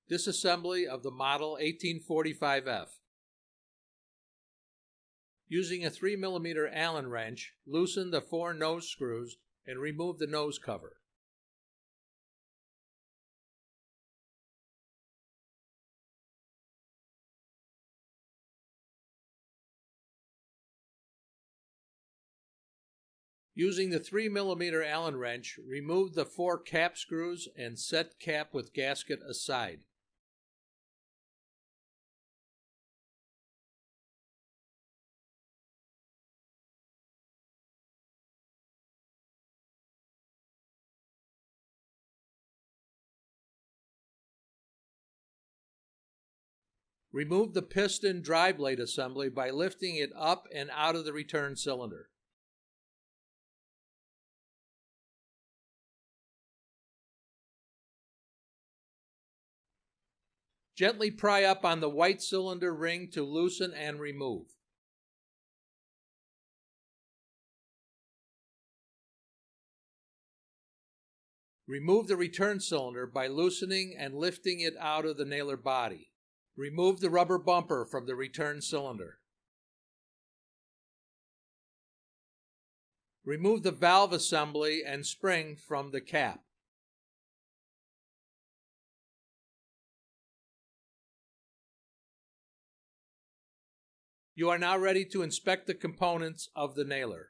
Disassembly of the Model 1845F. Using a 3 mm Allen wrench, loosen the 4 nose screws and remove the nose cover. Using the 3 mm Allen wrench, remove the 4 cap screws and set cap with gasket aside. Remove the piston dry blade assembly by lifting it up and out of the return cylinder. Gently pry up on the white cylinder ring to loosen and remove. Remove the return cylinder by loosening and lifting it out of the nailer body. Remove the rubber bumper from the return cylinder. Remove the valve assembly and spring from the cap. You are now ready to inspect the components of the nailer.